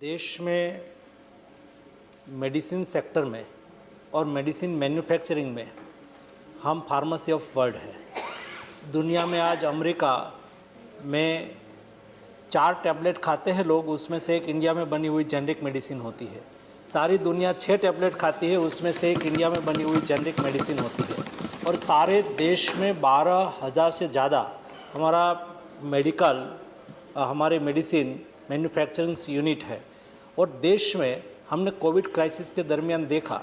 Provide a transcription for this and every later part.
देश में medicine sector में और मेडिसिन मैन्युफैक्चरिंग में हम फार्मेसी ऑफ वर्ल्ड है। दुनिया में आज अमेरिका में 4 टैबलेट खाते हैं लोग, उसमें से एक इंडिया में बनी हुई जेनरिक मेडिसिन होती है। सारी दुनिया 6 टैबलेट खाती है, उसमें से एक इंडिया में बनी हुई जेनरिक मेडिसिन होती है। और सारे देश में 12,000 से ज़्यादा हमारा हमारे मेडिसिन मैन्युफैक्चरिंग यूनिट है। और देश में हमने कोविड क्राइसिस के दरमियान देखा,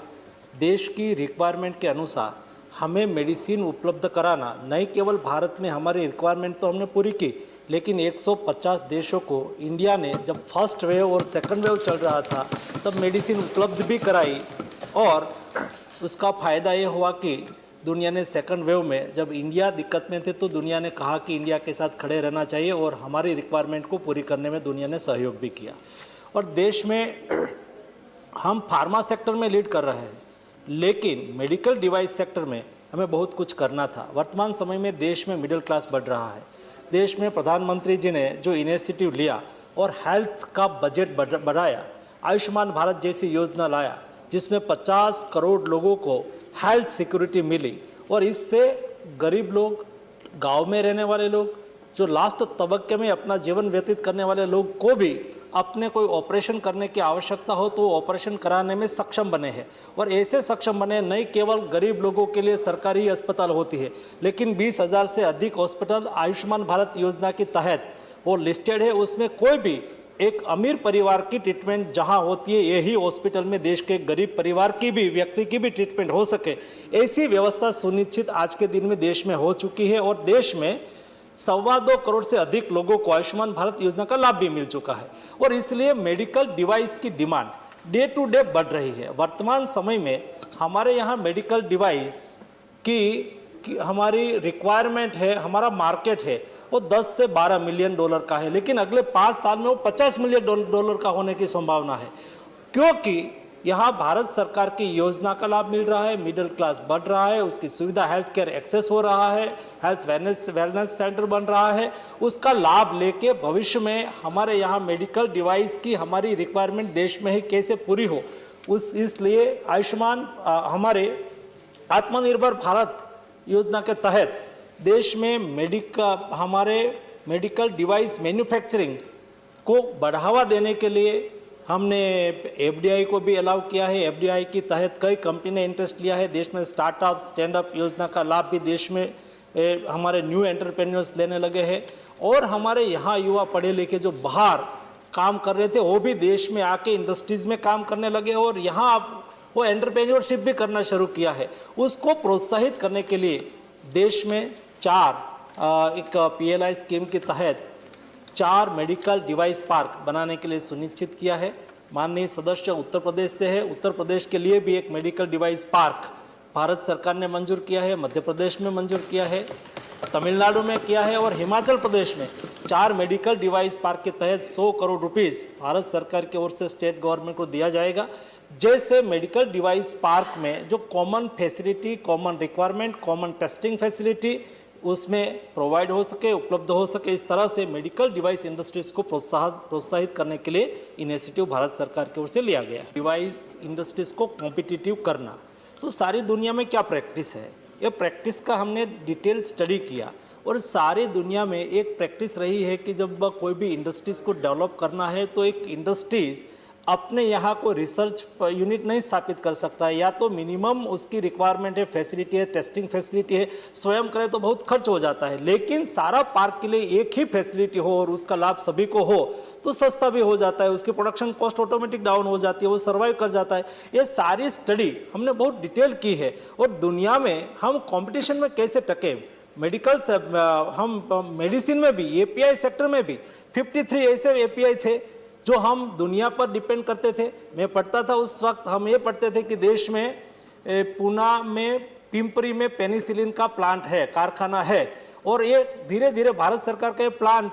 देश की रिक्वायरमेंट के अनुसार हमें मेडिसिन उपलब्ध कराना, नहीं केवल भारत में हमारी रिक्वायरमेंट तो हमने पूरी की, लेकिन 150 देशों को इंडिया ने जब फर्स्ट वेव और सेकंड वेव चल रहा था तब मेडिसिन उपलब्ध भी कराई। और उसका फ़ायदा ये हुआ कि दुनिया ने सेकंड वेव में जब इंडिया दिक्कत में थे तो दुनिया ने कहा कि इंडिया के साथ खड़े रहना चाहिए और हमारी रिक्वायरमेंट को पूरी करने में दुनिया ने सहयोग भी किया। और देश में हम फार्मा सेक्टर में लीड कर रहे हैं, लेकिन मेडिकल डिवाइस सेक्टर में हमें बहुत कुछ करना था। वर्तमान समय में देश में मिडिल क्लास बढ़ रहा है। देश में प्रधानमंत्री जी ने जो इनिशिएटिव लिया और हेल्थ का बजट बढ़ाया, आयुष्मान भारत जैसी योजना लाया जिसमें 50 करोड़ लोगों को हेल्थ सिक्योरिटी मिली, और इससे गरीब लोग, गांव में रहने वाले लोग, जो लास्ट तबक्के में अपना जीवन व्यतीत करने वाले लोग को भी अपने कोई ऑपरेशन करने की आवश्यकता हो तो ऑपरेशन कराने में सक्षम बने हैं। और ऐसे सक्षम बने, नहीं केवल गरीब लोगों के लिए सरकारी अस्पताल होती है, लेकिन 20,000 से अधिक हॉस्पिटल आयुष्मान भारत योजना के तहत वो लिस्टेड है। उसमें कोई भी एक अमीर परिवार की ट्रीटमेंट जहां होती है, यही हॉस्पिटल में देश के गरीब परिवार की भी, व्यक्ति की भी ट्रीटमेंट हो सके, ऐसी व्यवस्था सुनिश्चित आज के दिन में देश में हो चुकी है। और देश में 2.25 करोड़ से अधिक लोगों को आयुष्मान भारत योजना का लाभ भी मिल चुका है। और इसलिए मेडिकल डिवाइस की डिमांड डे टू डे बढ़ रही है। वर्तमान समय में हमारे यहाँ मेडिकल डिवाइस की हमारी रिक्वायरमेंट है, हमारा मार्केट है वो 10 से 12 मिलियन डॉलर का है, लेकिन अगले 5 साल में वो 50 मिलियन डॉलर का होने की संभावना है, क्योंकि यहाँ भारत सरकार की योजना का लाभ मिल रहा है, मिडिल क्लास बढ़ रहा है, उसकी सुविधा हेल्थ केयर एक्सेस हो रहा है, हेल्थ वेलनेस सेंटर बन रहा है। उसका लाभ लेके भविष्य में हमारे यहाँ मेडिकल डिवाइस की हमारी रिक्वायरमेंट देश में ही कैसे पूरी हो, इसलिए आयुष्मान हमारे आत्मनिर्भर भारत योजना के तहत देश में हमारे मेडिकल डिवाइस मैन्युफैक्चरिंग को बढ़ावा देने के लिए हमने एफडीआई को भी अलाउ किया है। एफडीआई के तहत कई कंपनी ने इंटरेस्ट लिया है। देश में स्टार्टअप स्टैंडअप योजना का लाभ भी देश में हमारे न्यू एंटरप्रेन्योर्स लेने लगे हैं। और हमारे यहाँ युवा पढ़े लिखे जो बाहर काम कर रहे थे वो भी देश में आके इंडस्ट्रीज में काम करने लगे, और यहाँ अब वो एंटरप्रेन्योरशिप भी करना शुरू किया है। उसको प्रोत्साहित करने के लिए देश में एक PLI स्कीम के तहत 4 मेडिकल डिवाइस पार्क बनाने के लिए सुनिश्चित किया है। माननीय सदस्य उत्तर प्रदेश से है, उत्तर प्रदेश के लिए भी एक मेडिकल डिवाइस पार्क भारत सरकार ने मंजूर किया है, मध्य प्रदेश में मंजूर किया है, तमिलनाडु में किया है, और हिमाचल प्रदेश में 4 मेडिकल डिवाइस पार्क के तहत 100 करोड़ रुपीस भारत सरकार की ओर से स्टेट गवर्नमेंट को दिया जाएगा। जैसे मेडिकल डिवाइस पार्क में जो common facility, common requirement, common testing facility उसमें प्रोवाइड हो सके, उपलब्ध हो सके, इस तरह से मेडिकल डिवाइस इंडस्ट्रीज को प्रोत्साहित करने के लिए इनिशिएटिव भारत सरकार की ओर से लिया गया। डिवाइस इंडस्ट्रीज को कॉम्पिटिटिव करना, तो सारी दुनिया में क्या प्रैक्टिस है, ये प्रैक्टिस का हमने डिटेल स्टडी किया। और सारी दुनिया में एक प्रैक्टिस रही है कि जब कोई भी इंडस्ट्रीज़ को डेवलप करना है तो एक इंडस्ट्रीज़ अपने यहाँ को रिसर्च यूनिट नहीं स्थापित कर सकता है, या तो मिनिमम उसकी रिक्वायरमेंट है, फैसिलिटी है, टेस्टिंग फैसिलिटी है, स्वयं करे तो बहुत खर्च हो जाता है। लेकिन सारा पार्क के लिए एक ही फैसिलिटी हो और उसका लाभ सभी को हो तो सस्ता भी हो जाता है, उसकी प्रोडक्शन कॉस्ट ऑटोमेटिक डाउन हो जाती है, वो सर्वाइव कर जाता है। ये सारी स्टडी हमने बहुत डिटेल की है। और दुनिया में हम कॉम्पिटिशन में कैसे टके, मेडिकल से हम मेडिसिन में भी, API सेक्टर में भी 53 ऐसे API थे जो हम दुनिया पर डिपेंड करते थे। मैं पढ़ता था उस वक्त, हम ये पढ़ते थे कि देश में पूना में, पिंपरी में पेनिसिलिन का प्लांट है, कारखाना है, और ये धीरे धीरे भारत सरकार का ये प्लांट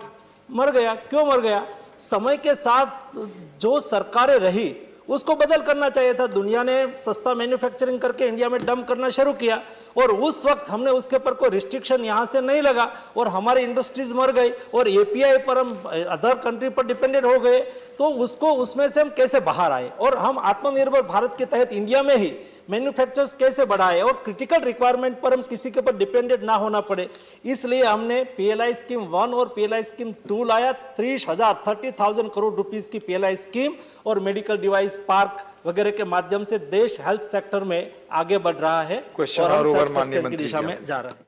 मर गया। क्यों मर गया? समय के साथ जो सरकारें रही उसको बदल करना चाहिए था। दुनिया ने सस्ता मैन्युफैक्चरिंग करके इंडिया में डंप करना शुरू किया और उस वक्त हमने उसके ऊपर कोई रिस्ट्रिक्शन यहाँ से नहीं लगा और हमारी इंडस्ट्रीज मर गई और एपीआई पर हम अदर कंट्री पर डिपेंडेंट हो गए। तो उसको उसमें से हम कैसे बाहर आए और हम आत्मनिर्भर भारत के तहत इंडिया में ही मैन्युफैक्चर्स कैसे बढ़ाए और क्रिटिकल रिक्वायरमेंट पर हम किसी के ऊपर डिपेंडेंट ना होना पड़े। इसलिए हमने पीएलआई स्कीम 1 और पीएलआई स्कीम 2 लाया। 30,000 करोड़ रुपीस की पीएलआई स्कीम और मेडिकल डिवाइस पार्क वगैरह के माध्यम से देश हेल्थ सेक्टर में आगे बढ़ रहा है क्वेश्चन और हम और ओवर self माननीय sustain की मंत्री दिशा जी में जा रहे हैं।